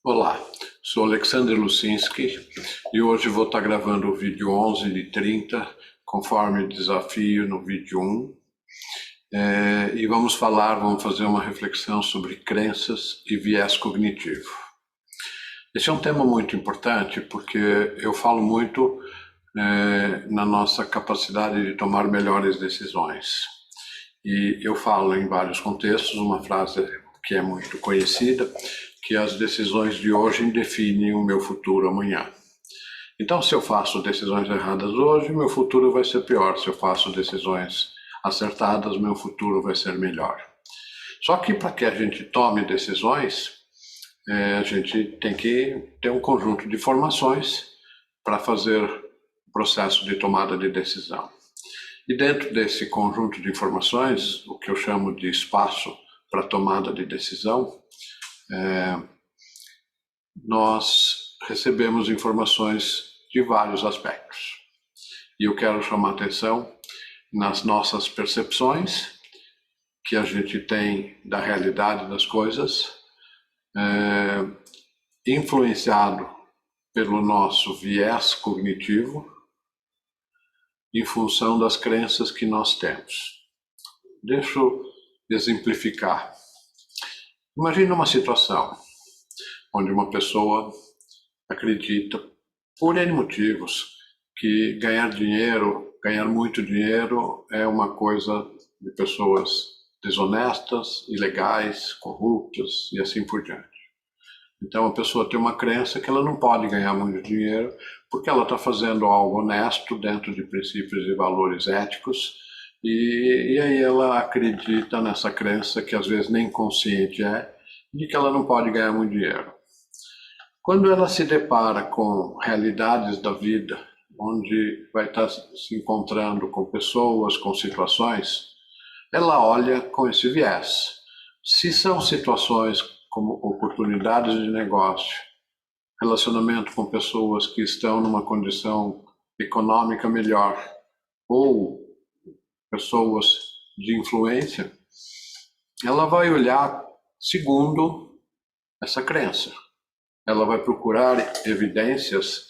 Olá, sou Alexander Lusinski e hoje vou estar gravando o vídeo 11 de 30, conforme o desafio no vídeo 1. E vamos fazer uma reflexão sobre crenças e viés cognitivo. Esse é um tema muito importante porque eu falo muito na nossa capacidade de tomar melhores decisões. E eu falo em vários contextos uma frase que é muito conhecida, que as decisões de hoje definem o meu futuro amanhã. Então, se eu faço decisões erradas hoje, meu futuro vai ser pior. Se eu faço decisões acertadas, meu futuro vai ser melhor. Só que para que a gente tome decisões, a gente tem que ter um conjunto de informações para fazer o processo de tomada de decisão. E dentro desse conjunto de informações, o que eu chamo de espaço para tomada de decisão, nós recebemos informações de vários aspectos. E eu quero chamar a atenção nas nossas percepções que a gente tem da realidade das coisas, influenciado pelo nosso viés cognitivo, em função das crenças que nós temos. Deixa eu exemplificar. Imagine uma situação onde uma pessoa acredita, por N motivos, que ganhar muito dinheiro é uma coisa de pessoas desonestas, ilegais, corruptas e assim por diante. Então a pessoa tem uma crença que ela não pode ganhar muito dinheiro porque ela está fazendo algo honesto dentro de princípios e valores éticos e aí ela acredita nessa crença que às vezes nem consciente de que ela não pode ganhar muito dinheiro. Quando ela se depara com realidades da vida, onde vai estar se encontrando com pessoas, com situações, ela olha com esse viés. Se são situações como oportunidades de negócio, relacionamento com pessoas que estão numa condição econômica melhor, ou pessoas de influência, ela vai olhar segundo essa crença. Ela vai procurar evidências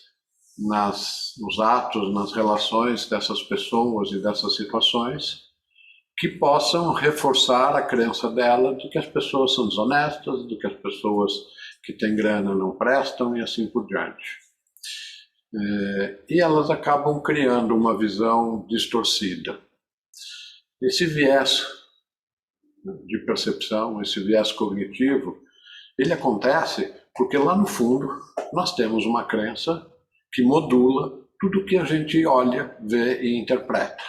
nos atos, nas relações dessas pessoas e dessas situações que possam reforçar a crença dela de que as pessoas são desonestas, de que as pessoas que têm grana não prestam e assim por diante. E elas acabam criando uma visão distorcida. Esse viés de percepção, esse viés cognitivo, ele acontece porque lá no fundo nós temos uma crença que modula tudo que a gente olha, vê e interpreta.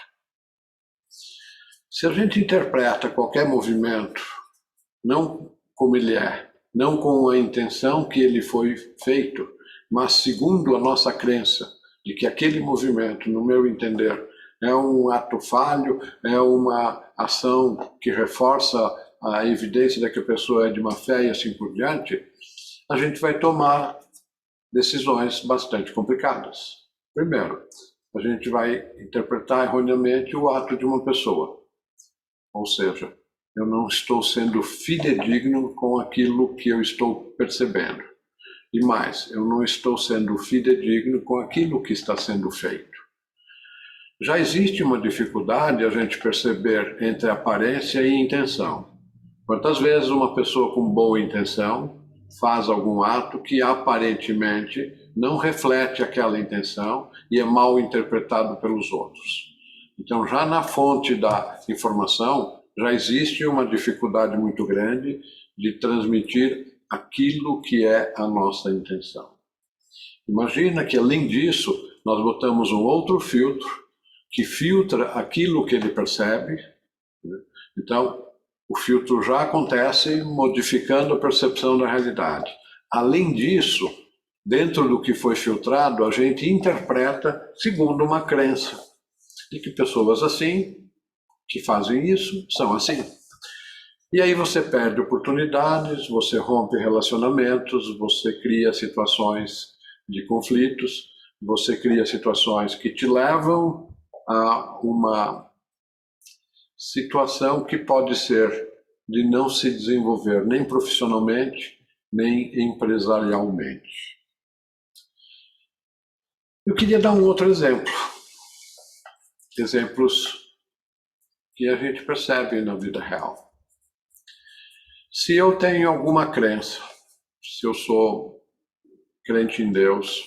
Se a gente interpreta qualquer movimento não como ele é, não com a intenção que ele foi feito, mas segundo a nossa crença de que aquele movimento, no meu entender, é um ato falho, é uma ação que reforça a evidência de que a pessoa é de má fé e assim por diante, a gente vai tomar decisões bastante complicadas. Primeiro, a gente vai interpretar erroneamente o ato de uma pessoa. Ou seja, eu não estou sendo fidedigno com aquilo que eu estou percebendo. E mais, eu não estou sendo fidedigno com aquilo que está sendo feito. Já existe uma dificuldade a gente perceber entre aparência e intenção. Quantas vezes uma pessoa com boa intenção faz algum ato que aparentemente não reflete aquela intenção e é mal interpretado pelos outros. Então, já na fonte da informação, já existe uma dificuldade muito grande de transmitir aquilo que é a nossa intenção. Imagina que, além disso, nós botamos um outro filtro que filtra aquilo que ele percebe. Então, o filtro já acontece modificando a percepção da realidade. Além disso, dentro do que foi filtrado, a gente interpreta segundo uma crença de que pessoas assim, que fazem isso, são assim. E aí você perde oportunidades, você rompe relacionamentos, você cria situações de conflitos, você cria situações que te levam a uma situação que pode ser de não se desenvolver nem profissionalmente nem empresarialmente. Eu queria dar um outro exemplo. Exemplos que a gente percebe na vida real. Se eu tenho alguma crença, se eu sou crente em Deus,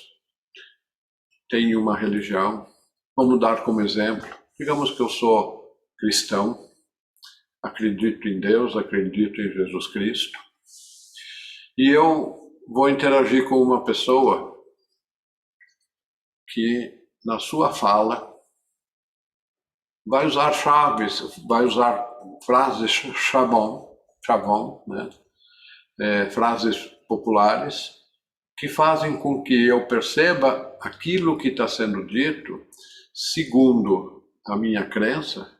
tenho uma religião, vamos dar como exemplo, digamos que eu sou cristão, acredito em Deus, acredito em Jesus Cristo, e eu vou interagir com uma pessoa que, na sua fala, vai usar vai usar frases chavão, né? Frases populares, que fazem com que eu perceba aquilo que está sendo dito segundo a minha crença,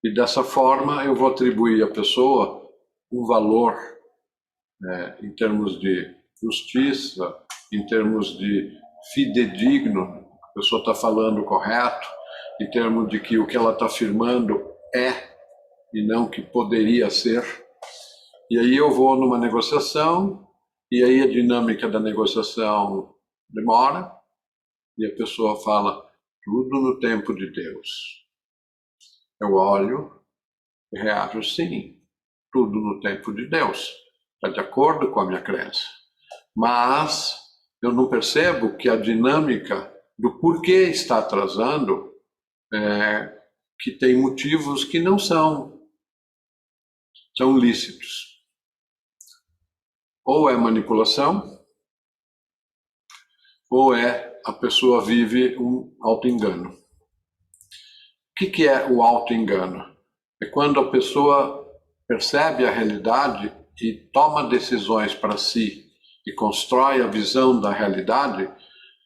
e dessa forma eu vou atribuir à pessoa um valor, em termos de justiça, em termos de fidedigno, a pessoa está falando correto, em termos de que o que ela está afirmando é e não que poderia ser. E aí eu vou numa negociação, e aí a dinâmica da negociação demora, e a pessoa fala, tudo no tempo de Deus. Eu olho e reajo, sim, tudo no tempo de Deus. Está de acordo com a minha crença. Mas eu não percebo que a dinâmica do porquê está atrasando, que tem motivos que não são lícitos. Ou é manipulação, ou a pessoa vive um auto-engano. O que é o auto-engano? É quando a pessoa percebe a realidade e toma decisões para si e constrói a visão da realidade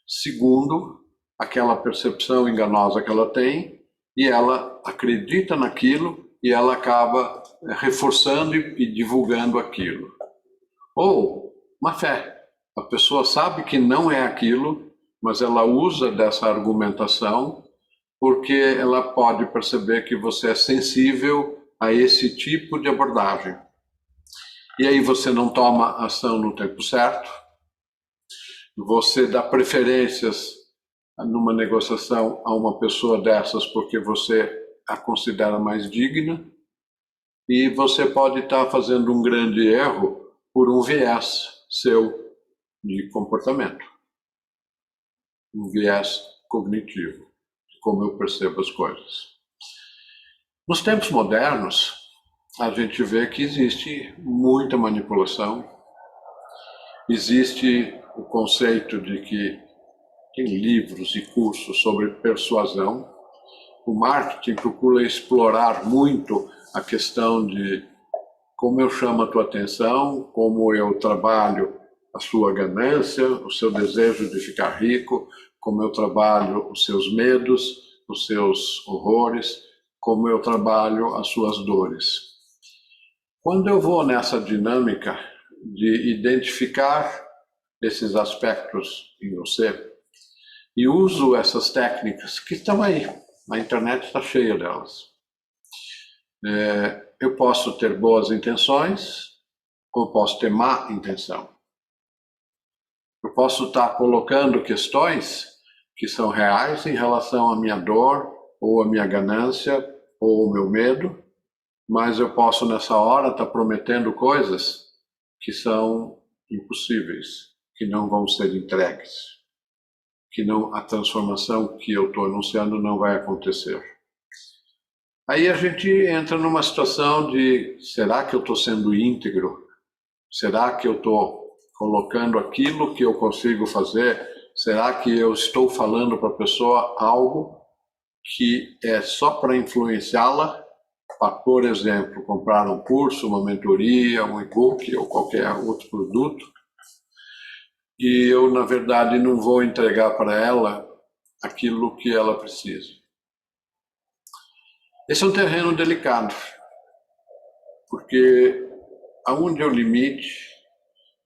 segundo aquela percepção enganosa que ela tem, e ela acredita naquilo e ela acaba reforçando e divulgando aquilo. Ou má fé. A pessoa sabe que não é aquilo, mas ela usa dessa argumentação porque ela pode perceber que você é sensível a esse tipo de abordagem. E aí você não toma ação no tempo certo, você dá preferências numa negociação a uma pessoa dessas porque você a considera mais digna, e você pode estar fazendo um grande erro por um viés seu de comportamento, um viés cognitivo, de como eu percebo as coisas. Nos tempos modernos, a gente vê que existe muita manipulação, existe o conceito de que tem livros e cursos sobre persuasão. O marketing procura explorar muito a questão de como eu chamo a tua atenção, como eu trabalho a sua ganância, o seu desejo de ficar rico, como eu trabalho os seus medos, os seus horrores, como eu trabalho as suas dores. Quando eu vou nessa dinâmica de identificar esses aspectos em você e uso essas técnicas que estão aí, a internet está cheia delas, eu posso ter boas intenções ou posso ter má intenção. Eu posso estar colocando questões que são reais em relação à minha dor, ou à minha ganância, ou ao meu medo, mas eu posso nessa hora estar prometendo coisas que são impossíveis, que não vão ser entregues, que não, a transformação que eu estou anunciando não vai acontecer. Aí a gente entra numa situação de, será que eu estou sendo íntegro? Será que eu estou colocando aquilo que eu consigo fazer? Será que eu estou falando para a pessoa algo que é só para influenciá-la, para, por exemplo, comprar um curso, uma mentoria, um e-book ou qualquer outro produto, e eu, na verdade, não vou entregar para ela aquilo que ela precisa? Esse é um terreno delicado, porque aonde é o limite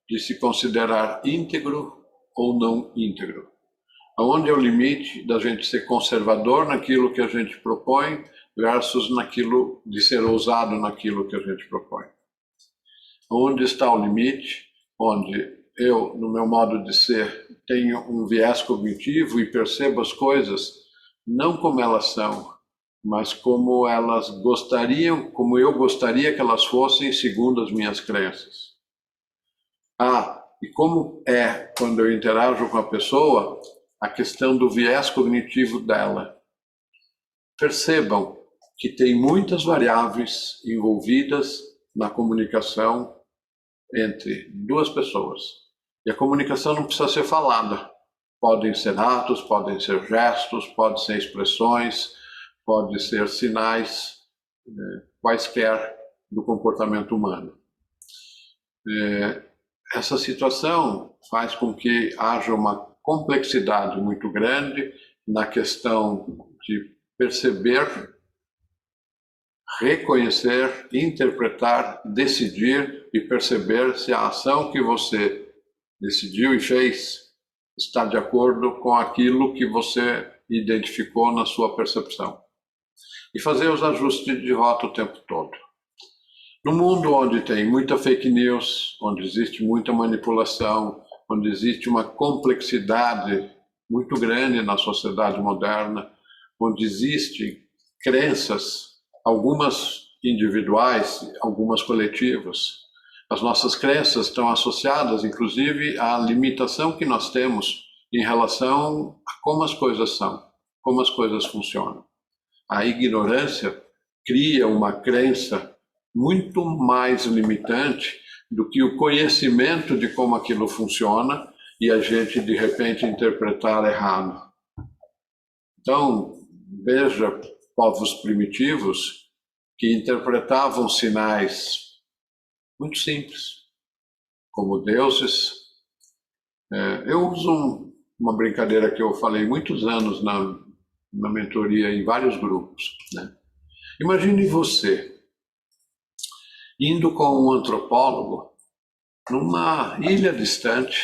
de se considerar íntegro ou não íntegro? Aonde é o limite da gente ser conservador naquilo que a gente propõe versus naquilo de ser ousado naquilo que a gente propõe? Onde está o limite onde eu, no meu modo de ser, tenho um viés cognitivo e percebo as coisas não como elas são, mas como elas gostariam, como eu gostaria que elas fossem segundo as minhas crenças. E como é, quando eu interajo com a pessoa, a questão do viés cognitivo dela. Percebam que tem muitas variáveis envolvidas na comunicação entre duas pessoas. E a comunicação não precisa ser falada. Podem ser atos, podem ser gestos, podem ser expressões, podem ser sinais, quaisquer do comportamento humano. Essa situação faz com que haja uma complexidade muito grande na questão de perceber, reconhecer, interpretar, decidir e perceber se a ação que você decidiu e fez está de acordo com aquilo que você identificou na sua percepção. E fazer os ajustes de rota o tempo todo. No mundo onde tem muita fake news, onde existe muita manipulação, onde existe uma complexidade muito grande na sociedade moderna, onde existem crenças, algumas individuais, algumas coletivas. As nossas crenças estão associadas, inclusive, à limitação que nós temos em relação a como as coisas são, como as coisas funcionam. A ignorância cria uma crença muito mais limitante do que o conhecimento de como aquilo funciona e a gente, de repente, interpretar errado. Então, veja povos primitivos que interpretavam sinais muito simples, como deuses. Eu uso uma brincadeira que eu falei muitos anos na mentoria em vários grupos, né? Imagine você indo com um antropólogo numa ilha distante,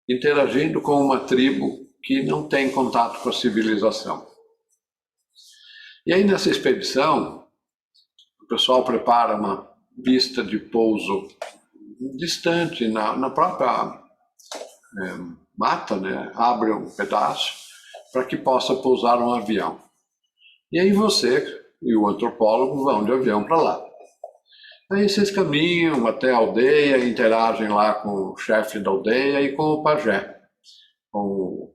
interagindo com uma tribo que não tem contato com a civilização. E aí nessa expedição, o pessoal prepara uma pista de pouso distante, na própria mata, né? Abre um pedaço para que possa pousar um avião. E aí você e o antropólogo vão de avião para lá. Aí vocês caminham até a aldeia, interagem lá com o chefe da aldeia e com o pajé, com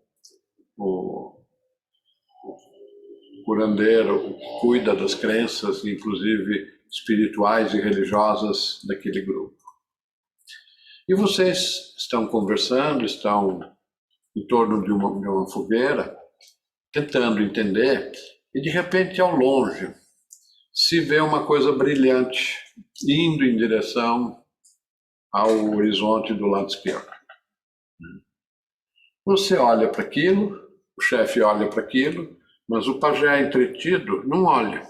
o curandeiro, que cuida das crenças, inclusive espirituais e religiosas daquele grupo. E vocês estão conversando, estão em torno de uma fogueira, tentando entender, e de repente, ao longe, se vê uma coisa brilhante, indo em direção ao horizonte do lado esquerdo. Você olha para aquilo, o chefe olha para aquilo, mas o pajé entretido não olha.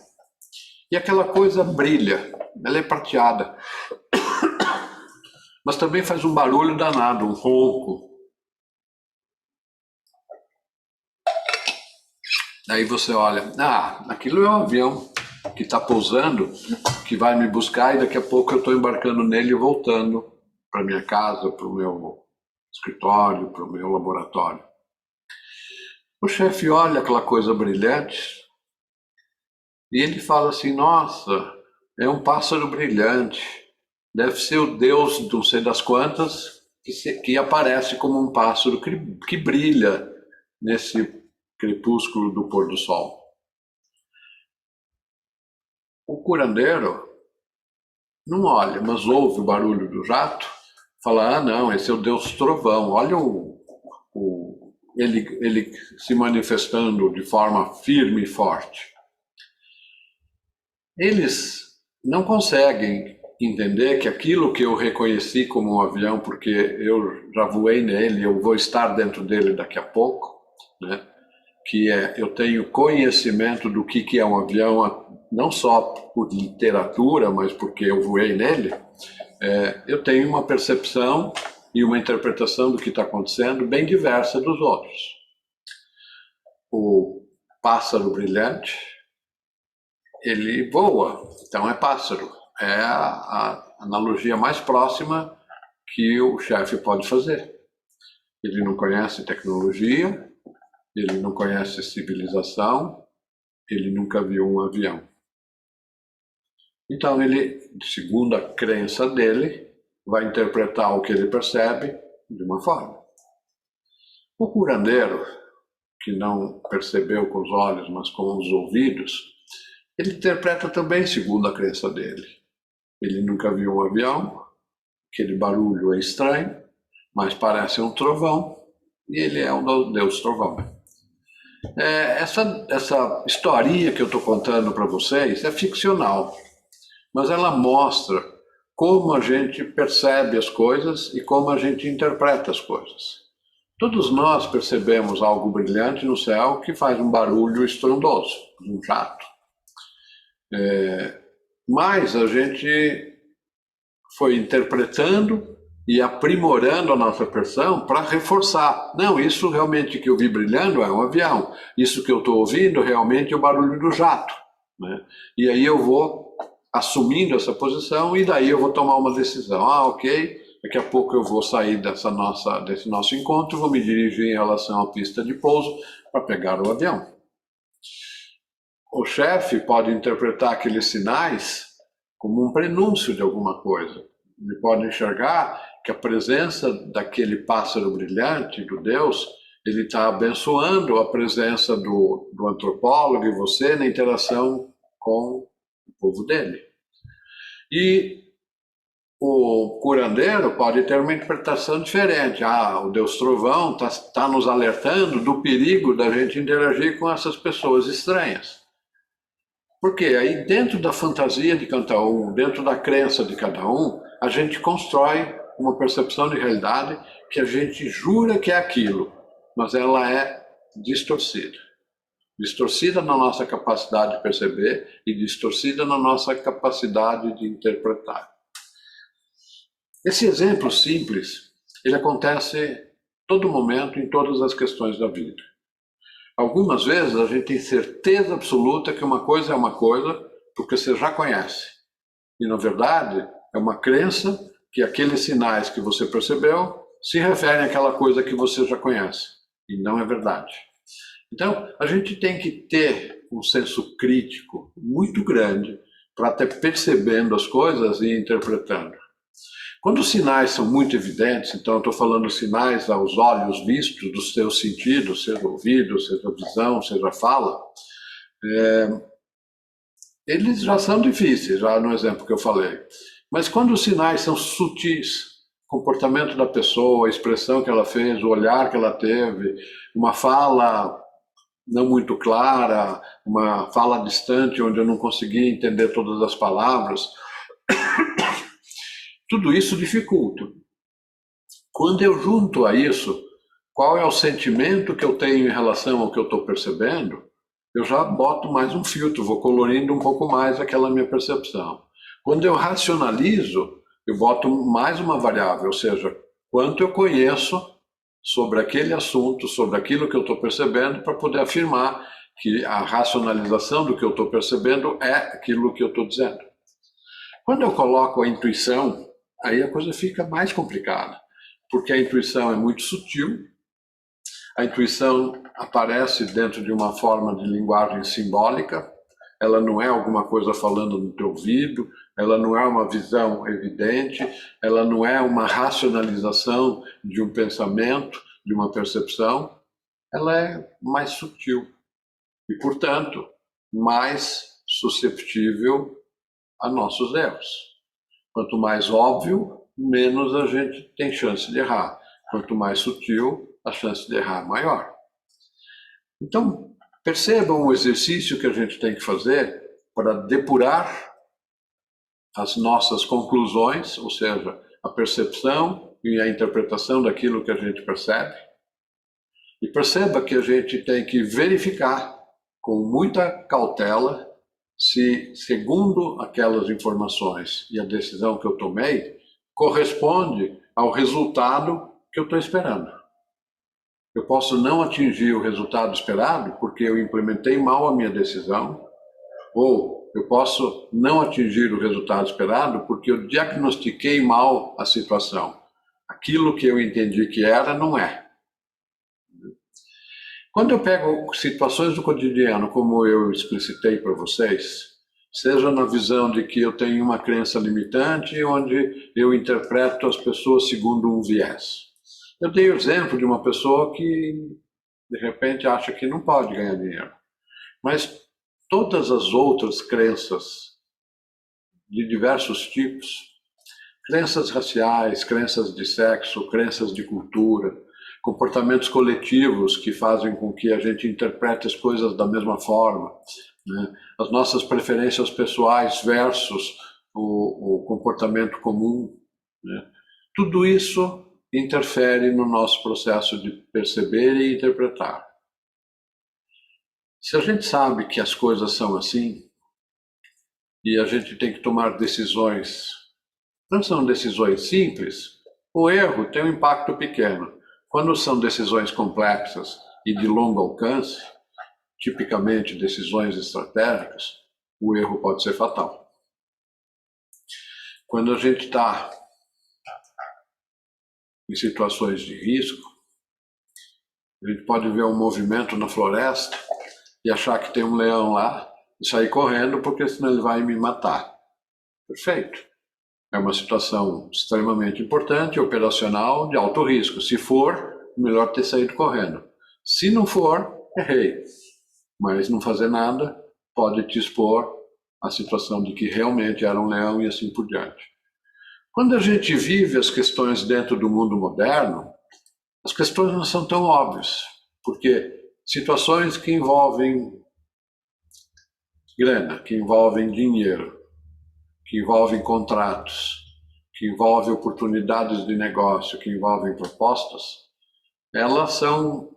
E aquela coisa brilha, ela é prateada. Mas também faz um barulho danado, um ronco. Aí você olha, aquilo é um avião que está pousando, que vai me buscar e daqui a pouco eu estou embarcando nele e voltando para minha casa, para o meu escritório, para o meu laboratório. O chefe olha aquela coisa brilhante e ele fala assim, nossa, é um pássaro brilhante, deve ser o Deus não sei das quantas que aparece como um pássaro que brilha nesse crepúsculo do pôr do sol. O curandeiro não olha, mas ouve o barulho do jato, fala, não, esse é o Deus trovão, olha ele se manifestando de forma firme e forte. Eles não conseguem entender que aquilo que eu reconheci como um avião, porque eu já voei nele, eu vou estar dentro dele daqui a pouco, né? Que eu tenho conhecimento do que é um avião, não só por literatura, mas porque eu voei nele, eu tenho uma percepção e uma interpretação do que está acontecendo bem diversa dos outros. O pássaro brilhante, ele voa, então é pássaro. É a analogia mais próxima que o chefe pode fazer. Ele não conhece tecnologia, ele não conhece civilização, ele nunca viu um avião. Então ele, segundo a crença dele, vai interpretar o que ele percebe de uma forma. O curandeiro, que não percebeu com os olhos, mas com os ouvidos, ele interpreta também segundo a crença dele. Ele nunca viu um avião, aquele barulho é estranho, mas parece um trovão, e ele é um deus trovão. Essa historinha que eu estou contando para vocês é ficcional, mas ela mostra como a gente percebe as coisas e como a gente interpreta as coisas. Todos nós percebemos algo brilhante no céu que faz um barulho estrondoso, um jato. Mas a gente foi interpretando e aprimorando a nossa percepção para reforçar. Não, isso realmente que eu vi brilhando é um avião. Isso que eu estou ouvindo realmente é o barulho do jato. Né? E aí eu vou assumindo essa posição e daí eu vou tomar uma decisão. Ok, daqui a pouco eu vou sair desse nosso encontro, vou me dirigir em relação à pista de pouso para pegar o avião. O chefe pode interpretar aqueles sinais como um prenúncio de alguma coisa. Ele pode enxergar que a presença daquele pássaro brilhante, do Deus, ele está abençoando a presença do antropólogo e você na interação com o povo dele. E o curandeiro pode ter uma interpretação diferente. O Deus Trovão está nos alertando do perigo da gente interagir com essas pessoas estranhas. Porque aí dentro da fantasia de cada um, dentro da crença de cada um, a gente constrói uma percepção de realidade que a gente jura que é aquilo, mas ela é distorcida. Distorcida na nossa capacidade de perceber e distorcida na nossa capacidade de interpretar. Esse exemplo simples, ele acontece todo momento em todas as questões da vida. Algumas vezes a gente tem certeza absoluta que uma coisa é uma coisa porque você já conhece. E na verdade é uma crença que aqueles sinais que você percebeu se referem àquela coisa que você já conhece. E não é verdade. Então a gente tem que ter um senso crítico muito grande para estar percebendo as coisas e interpretando. Quando os sinais são muito evidentes, então eu estou falando sinais aos olhos vistos dos teus sentidos, seja ouvido, seja visão, seja fala, eles já são difíceis, já no exemplo que eu falei. Mas quando os sinais são sutis, o comportamento da pessoa, a expressão que ela fez, o olhar que ela teve, uma fala não muito clara, uma fala distante onde eu não conseguia entender todas as palavras, tudo isso dificulta. Quando eu junto a isso, qual é o sentimento que eu tenho em relação ao que eu estou percebendo, eu já boto mais um filtro, vou colorindo um pouco mais aquela minha percepção. Quando eu racionalizo, eu boto mais uma variável, ou seja, quanto eu conheço sobre aquele assunto, sobre aquilo que eu estou percebendo, para poder afirmar que a racionalização do que eu estou percebendo é aquilo que eu estou dizendo. Quando eu coloco a intuição, aí a coisa fica mais complicada, porque a intuição é muito sutil, a intuição aparece dentro de uma forma de linguagem simbólica, ela não é alguma coisa falando no teu ouvido, ela não é uma visão evidente, ela não é uma racionalização de um pensamento, de uma percepção, ela é mais sutil e, portanto, mais susceptível a nossos erros. Quanto mais óbvio, menos a gente tem chance de errar. Quanto mais sutil, a chance de errar é maior. Então, percebam o exercício que a gente tem que fazer para depurar as nossas conclusões, ou seja, a percepção e a interpretação daquilo que a gente percebe. E perceba que a gente tem que verificar com muita cautela se, segundo aquelas informações e a decisão que eu tomei, corresponde ao resultado que eu estou esperando. Eu posso não atingir o resultado esperado porque eu implementei mal a minha decisão, ou eu posso não atingir o resultado esperado porque eu diagnostiquei mal a situação. Aquilo que eu entendi que era, não é. Quando eu pego situações do cotidiano, como eu explicitei para vocês, seja na visão de que eu tenho uma crença limitante, onde eu interpreto as pessoas segundo um viés. Eu dei o exemplo de uma pessoa que, de repente, acha que não pode ganhar dinheiro. Mas todas as outras crenças, de diversos tipos, crenças raciais, crenças de sexo, crenças de cultura, comportamentos coletivos que fazem com que a gente interprete as coisas da mesma forma, né? As nossas preferências pessoais versus o comportamento comum, né? Tudo isso interfere no nosso processo de perceber e interpretar. Se a gente sabe que as coisas são assim, e a gente tem que tomar decisões, não são decisões simples, o erro tem um impacto pequeno. Quando são decisões complexas e de longo alcance, tipicamente decisões estratégicas, o erro pode ser fatal. Quando a gente está em situações de risco, a gente pode ver um movimento na floresta e achar que tem um leão lá e sair correndo porque senão ele vai me matar. Perfeito. É uma situação extremamente importante, operacional, de alto risco. Se for, melhor ter saído correndo. Se não for, errei. Mas não fazer nada pode te expor à situação de que realmente era um leão e assim por diante. Quando a gente vive as questões dentro do mundo moderno, as questões não são tão óbvias, porque situações que envolvem grana, que envolvem dinheiro, que envolvem contratos, que envolvem oportunidades de negócio, que envolvem propostas, elas são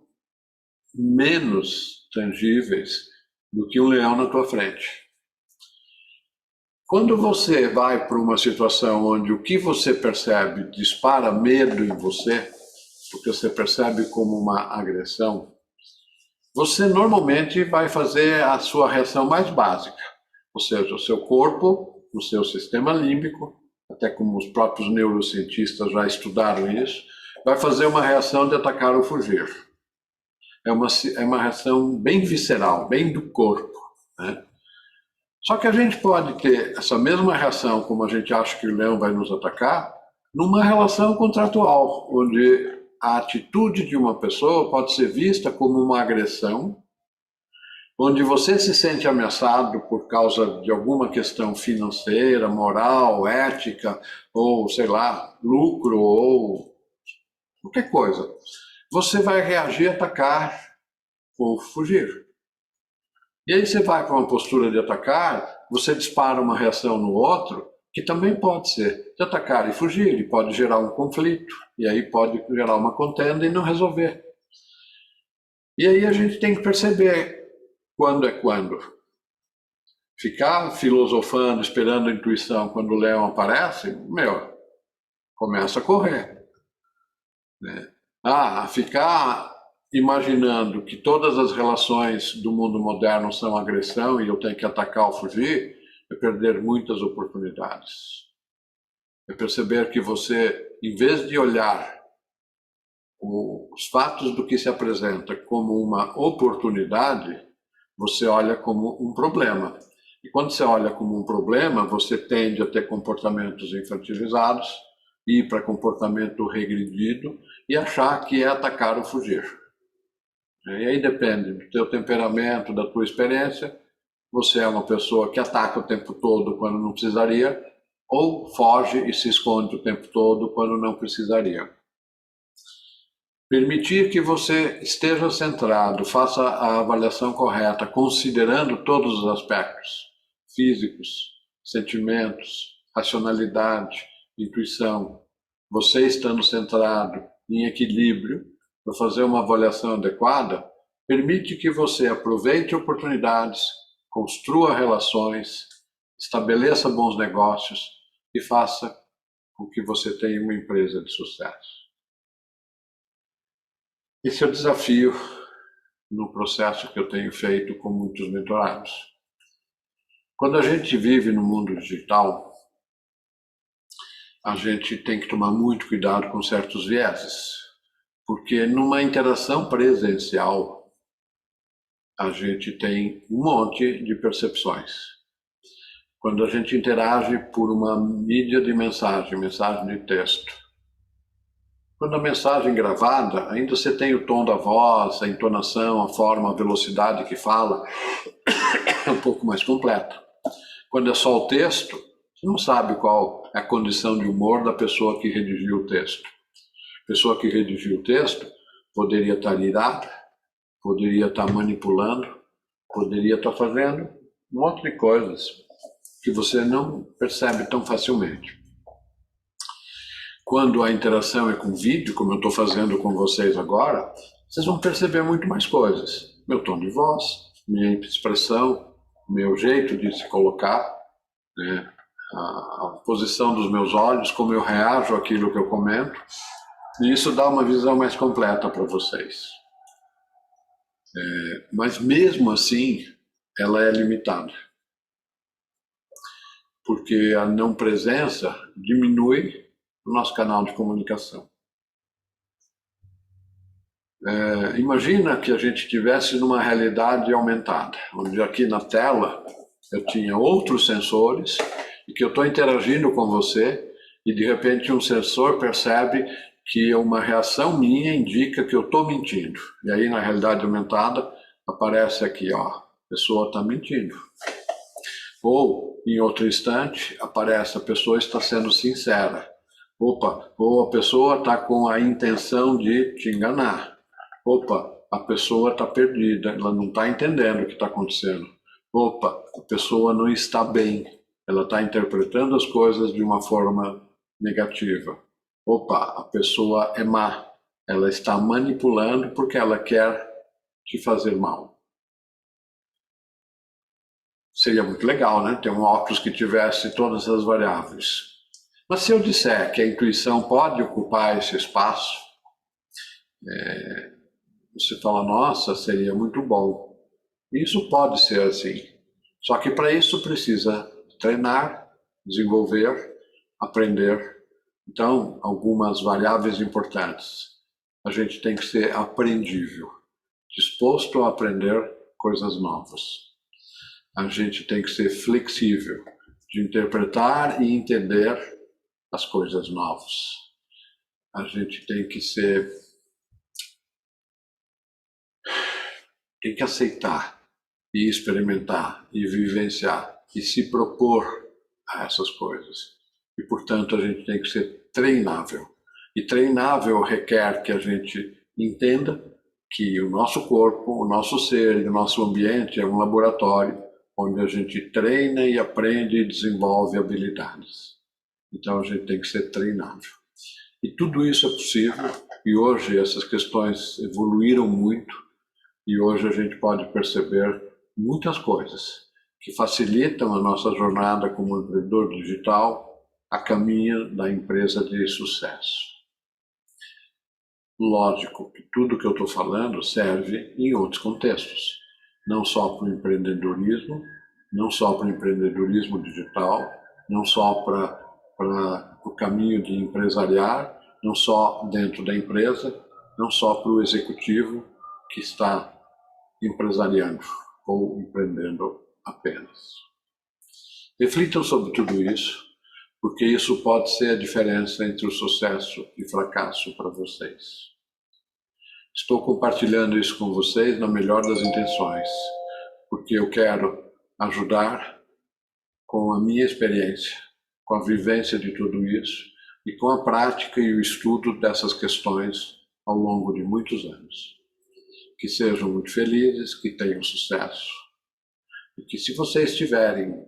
menos tangíveis do que um leão na tua frente. Quando você vai para uma situação onde o que você percebe dispara medo em você, porque você percebe como uma agressão, você normalmente vai fazer a sua reação mais básica, ou seja, o seu corpo, o seu sistema límbico, até como os próprios neurocientistas já estudaram isso, vai fazer uma reação de atacar ou fugir. É uma reação bem visceral, bem do corpo, né? Só que a gente pode ter essa mesma reação, como a gente acha que o leão vai nos atacar, numa relação contratual, onde a atitude de uma pessoa pode ser vista como uma agressão, onde você se sente ameaçado por causa de alguma questão financeira, moral, ética, ou sei lá, lucro, ou qualquer coisa. Você vai reagir, atacar ou fugir. E aí você vai para uma postura de atacar, você dispara uma reação no outro, que também pode ser de atacar e fugir, e pode gerar um conflito, e aí pode gerar uma contenda e não resolver. E aí a gente tem que perceber quando é quando. Ficar filosofando, esperando a intuição quando o leão aparece, começa a correr, né? Ficar imaginando que todas as relações do mundo moderno são agressão e eu tenho que atacar ou fugir, é perder muitas oportunidades. É perceber que você, em vez de olhar os fatos do que se apresenta como uma oportunidade, você olha como um problema. E quando você olha como um problema, você tende a ter comportamentos infantilizados, ir para comportamento regredido e achar que é atacar ou fugir. E aí depende do teu temperamento, da tua experiência. Você é uma pessoa que ataca o tempo todo quando não precisaria, ou foge e se esconde o tempo todo quando não precisaria. Permitir que você esteja centrado, faça a avaliação correta, considerando todos os aspectos físicos, sentimentos, racionalidade, intuição. Você estando centrado, em equilíbrio, para fazer uma avaliação adequada, permite que você aproveite oportunidades, construa relações, estabeleça bons negócios e faça com que você tenha uma empresa de sucesso. Esse é o desafio no processo que eu tenho feito com muitos mentorados. Quando a gente vive no mundo digital, a gente tem que tomar muito cuidado com certos vieses, porque numa interação presencial, a gente tem um monte de percepções. Quando a gente interage por uma mídia de mensagem de texto, quando a mensagem gravada, ainda você tem o tom da voz, a entonação, a forma, a velocidade que fala, é um pouco mais completa. Quando é só o texto, você não sabe qual é a condição de humor da pessoa que redigiu o texto. A pessoa que redigiu o texto poderia estar irada, poderia estar manipulando, poderia estar fazendo um monte de coisas que você não percebe tão facilmente. Quando a interação é com vídeo, como eu estou fazendo com vocês agora, vocês vão perceber muito mais coisas. Meu tom de voz, minha expressão, meu jeito de se colocar, né? A posição dos meus olhos, como eu reajo àquilo que eu comento. E isso dá uma visão mais completa para vocês. Mas mesmo assim, ela é limitada. Porque a não presença diminui o nosso canal de comunicação. Imagina que a gente estivesse numa realidade aumentada, onde aqui na tela eu tinha outros sensores e que eu estou interagindo com você e de repente um sensor percebe que uma reação minha indica que eu estou mentindo. E aí na realidade aumentada aparece aqui, ó, a pessoa está mentindo. Ou em outro instante aparece a pessoa está sendo sincera. Opa, ou a pessoa está com a intenção de te enganar. Opa, a pessoa está perdida, ela não está entendendo o que está acontecendo. Opa, a pessoa não está bem, ela está interpretando as coisas de uma forma negativa. Opa, a pessoa é má, ela está manipulando porque ela quer te fazer mal. Seria muito legal, né? Ter um óculos que tivesse todas as variáveis. Mas se eu disser que a intuição pode ocupar esse espaço, você fala, nossa, seria muito bom. Isso pode ser assim. Só que para isso precisa treinar, desenvolver, aprender. Então, algumas variáveis importantes. A gente tem que ser aprendível, disposto a aprender coisas novas. A gente tem que ser flexível, de interpretar e entender as coisas novas. A gente tem que aceitar e experimentar e vivenciar e se propor a essas coisas. E, portanto, a gente tem que ser treinável. E treinável requer que a gente entenda que o nosso corpo, o nosso ser e o nosso ambiente é um laboratório onde a gente treina e aprende e desenvolve habilidades. Então, a gente tem que ser treinável. E tudo isso é possível, e hoje essas questões evoluíram muito, e hoje a gente pode perceber muitas coisas que facilitam a nossa jornada como empreendedor digital a caminho da empresa de sucesso. Lógico que tudo que eu estou falando serve em outros contextos, não só para o empreendedorismo, não só para o empreendedorismo digital, não só para o caminho de empresariar, não só dentro da empresa, não só para o executivo que está empresariando ou empreendendo apenas. Reflitam sobre tudo isso, porque isso pode ser a diferença entre o sucesso e fracasso para vocês. Estou compartilhando isso com vocês na melhor das intenções, porque eu quero ajudar com a minha experiência, com a vivência de tudo isso e com a prática e o estudo dessas questões ao longo de muitos anos. Que sejam muito felizes, que tenham sucesso. E que se vocês tiverem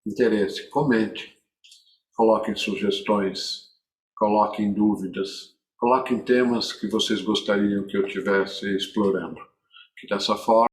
interesse, comente, coloquem sugestões, coloquem dúvidas, coloquem temas que vocês gostariam que eu estivesse explorando. Que dessa forma